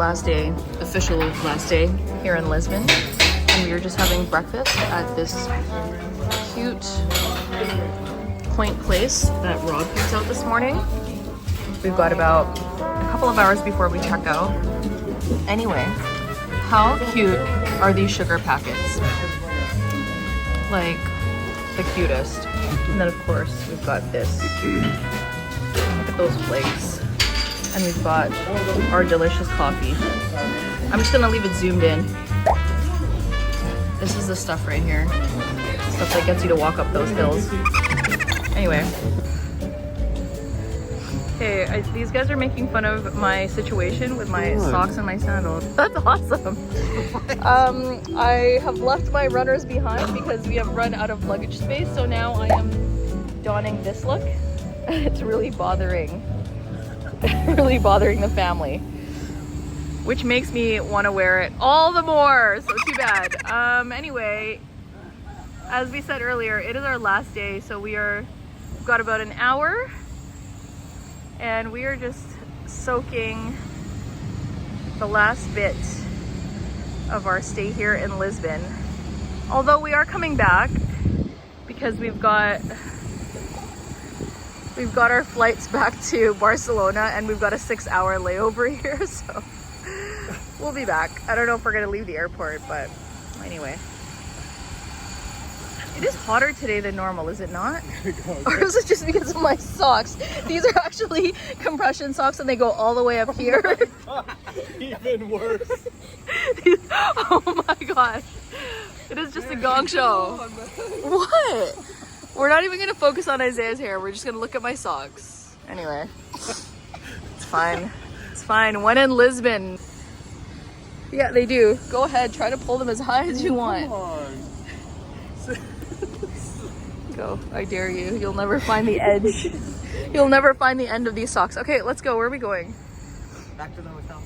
last day, official last day here in Lisbon. And we were just having breakfast at this cute quaint place that Rob picked out this morning. We've got about a couple of hours before we check out. Anyway, how cute are these sugar packets? Like, the cutest. And then of course, we've got this. Look at those flakes. And we've got our delicious coffee. I'm just gonna leave it zoomed in. This is the stuff right here. Stuff that gets you to walk up those hills. Anyway. Okay, these guys are making fun of my situation with my socks and my sandals. That's awesome. I have left my runners behind because we have run out of luggage space. So now I am donning this look. It's really bothering the family, which makes me want to wear it all the more. So too bad. Anyway, as we said earlier, it is our last day. So we've got about an hour. And we are just soaking the last bit of our stay here in Lisbon. Although we are coming back because we've got our flights back to Barcelona and we've got a 6-hour layover here, so we'll be back. I don't know if we're gonna leave the airport, but anyway. It is hotter today than normal, is it not? Or is it just because of my socks? These are actually compression socks and they go all the way up here. Even worse. Oh my gosh. It is just a gong show. What? We're not even going to focus on Isaiah's hair. We're just going to look at my socks. Anyway. It's fine. It's fine. When in Lisbon. Yeah, they do. Go ahead. Try to pull them as high as you want. Come on. Go. I dare you. You'll never find the edge. You'll never find the end of these socks. Okay, let's go. Where are we going? Back to the hotel.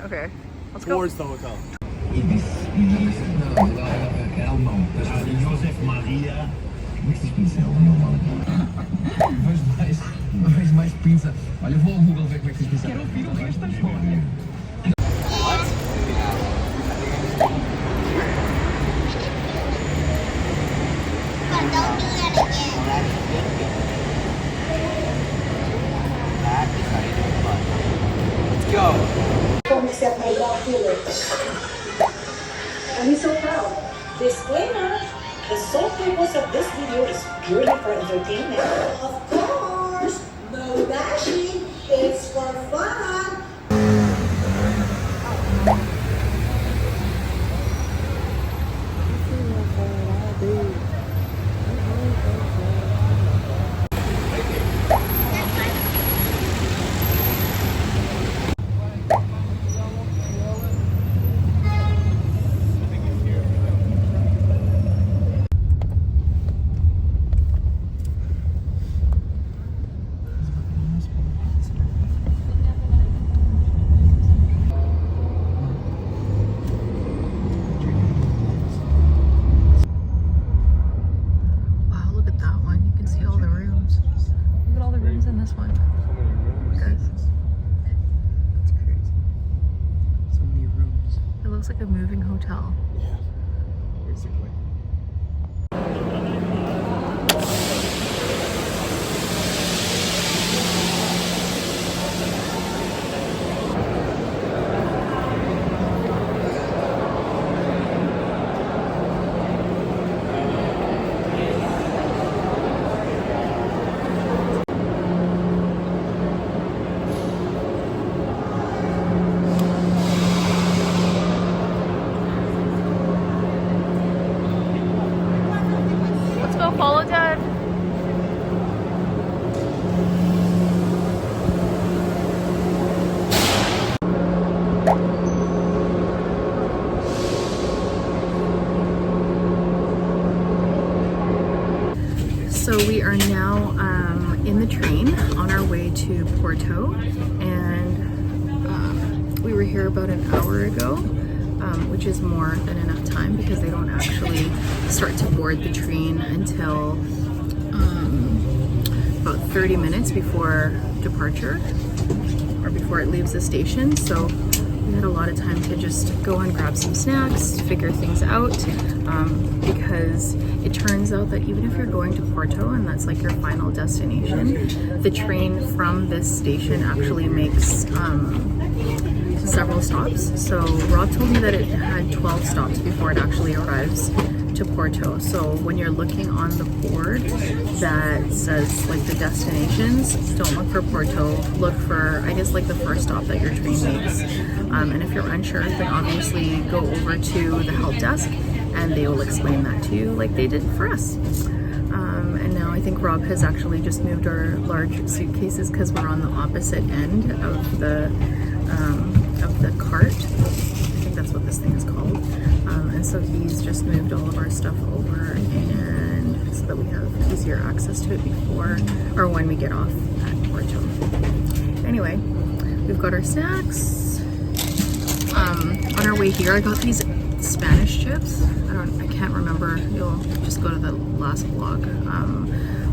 Okay. Let's go. Towards the hotel. Joseph Maria. Vejo mais pinça. Olha, eu vou ao Google ver como é que se pinça. Quero ouvir o resto da história. Let's go. Don't accept my raw feelings. I'm so proud. Disclaimer: the sole purpose of this video is purely for entertainment. Of course, no bashing. It's for fun. Looks like a moving hotel. Yeah, basically. Follow Dad. So we are now in the train on our way to Porto, and we were here about an hour ago, which is more than enough time because they don't actually start to board the train until about 30 minutes before departure or before it leaves the station. So we had a lot of time to just go and grab some snacks, figure things out, because it turns out that even if you're going to Porto and that's like your final destination, the train from this station actually makes several stops. So Rob told me that it had 12 stops before it actually arrives to Porto. So when you're looking on the board that says like the destinations, don't look for Porto, look for, I guess, like the first stop that your train makes. And if you're unsure, then obviously go over to the help desk and they will explain that to you like they did for us. And now I think Rob has actually just moved our large suitcases because we're on the opposite end of the cart. I think that's what this thing is called. And so he's just moved all of our stuff over, and so that we have easier access to it before or when we get off at Porto. Anyway, we've got our snacks. On our way here, I got these Spanish chips. I can't remember. You'll just go to the last vlog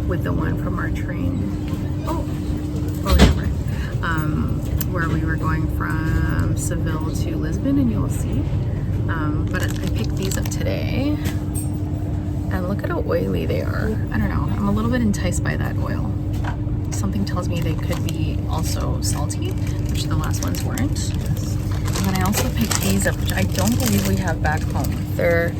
with the one from our train. Oh yeah, right. Where we were going from Seville to Lisbon, and you'll see. But I picked these up today, and look at how oily they are. I don't know. I'm a little bit enticed by that oil. Something tells me they could be also salty, which the last ones weren't. And then I also picked these up, which I don't believe we have back home. They're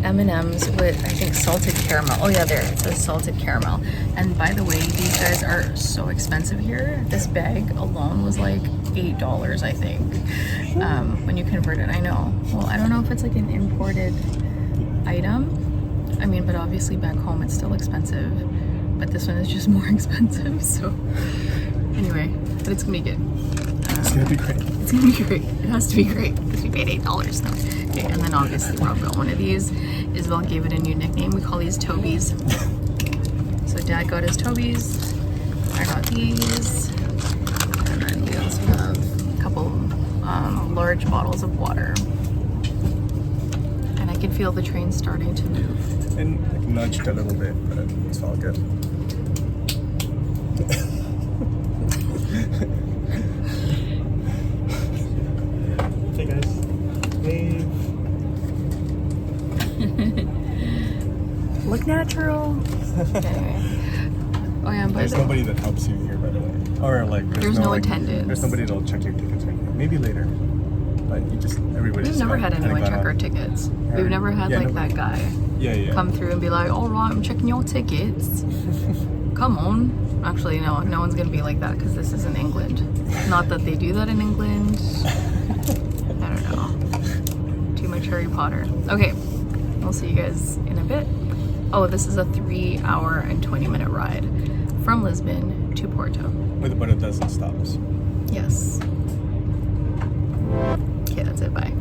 M&Ms with, I think, salted caramel. Oh yeah, there, it says salted caramel. And by the way, these guys are so expensive here. This bag alone was like $8, I think, when you convert it. I know. Well, I don't know if it's like an imported item. I mean, but obviously back home it's still expensive. But this one is just more expensive, so anyway, but it's gonna be good. It's gonna be great. It's gonna be great. It has to be great because we paid $8 though. Okay, and then obviously Rob got one of these. Isabel gave it a new nickname. We call these Tobies. So Dad got his Tobies. I got these. And then we also have a couple large bottles of water. And I can feel the train starting to move. And like, nudged a little bit, but it's all good. Hey guys. Hey. Look natural. Anyway. Oh yeah, There's nobody that helps you here, by the way. Or like, there's no like, attendance. There's nobody that'll check your tickets right now. Maybe later. But you just, everybody's We've never had anyone check our tickets. We've never had like that guy come through and be like, all right, I'm checking your tickets. Come on. Actually, no one's gonna be like that because this is in England. Not that they do that in England. I don't know. Too much Harry Potter. Okay, I'll see you guys in a bit. Oh, this is a 3-hour and 20-minute ride from Lisbon to Porto. With about a dozen stops. Yes. Okay, that's it. Bye.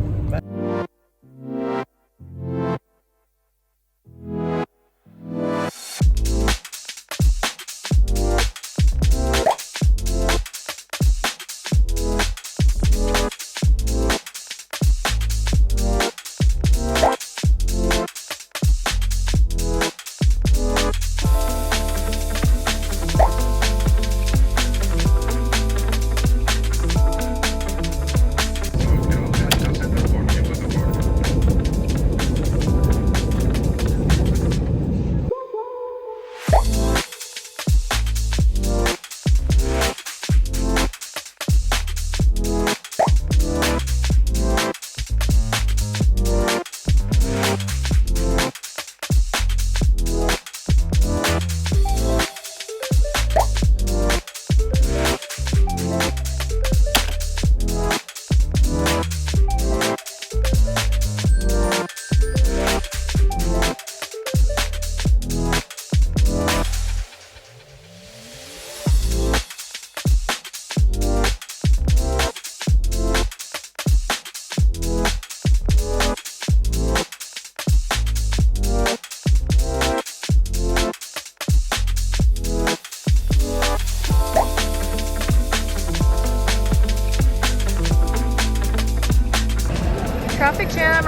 Traffic jam,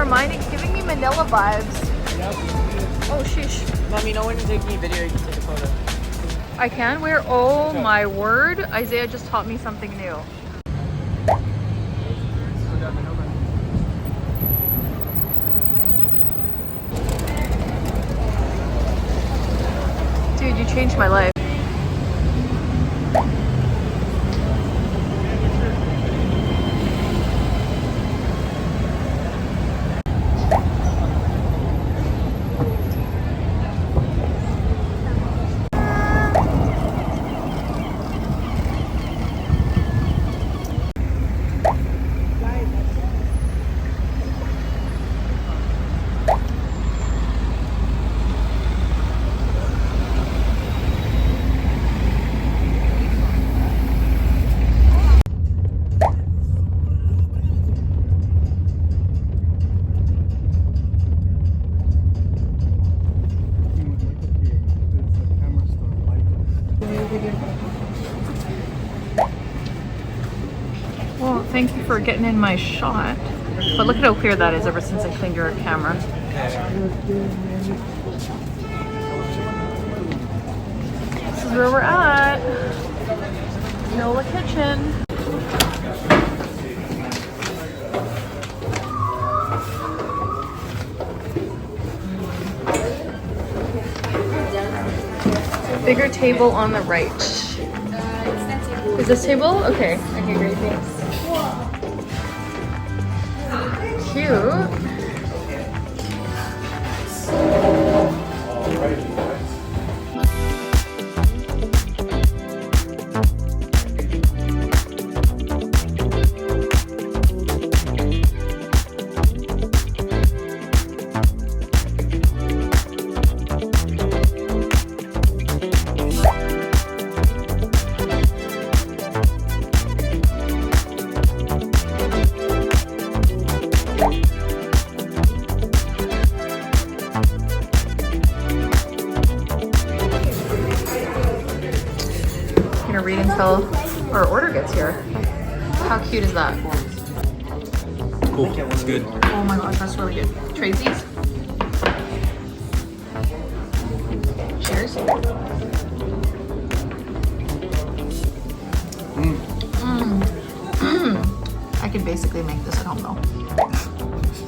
giving me Manila vibes. Yep. Oh, sheesh. Let me know when you're taking a video, you can take a photo. I can? Where? Oh my word. Isaiah just taught me something new. changed my life. Well, thank you for getting in my shot. But look at how clear that is ever since I cleaned your camera. This is where we're at. Yola Kitchen. Bigger table on the right. Is this table? Okay. Okay, great, thanks. Cute. Gonna read until our order gets here. How cute is that? Cool. It's good. Oh my gosh, that's really good. Tracy's. Cheers. I could basically make this at home though.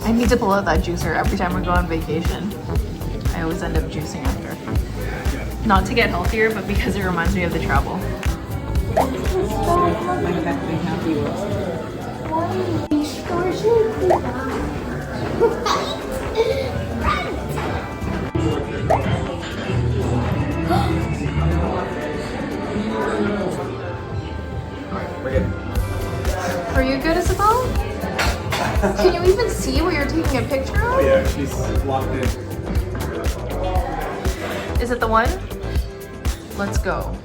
I need to pull out that juicer every time we go on vacation. I always end up juicing after. Not to get healthier, but because it reminds me of the travel. Are you good, Isabel? Can you even see what you're taking a picture of? Oh yeah, she's locked in. Is it the one? Let's go.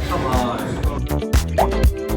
Come on.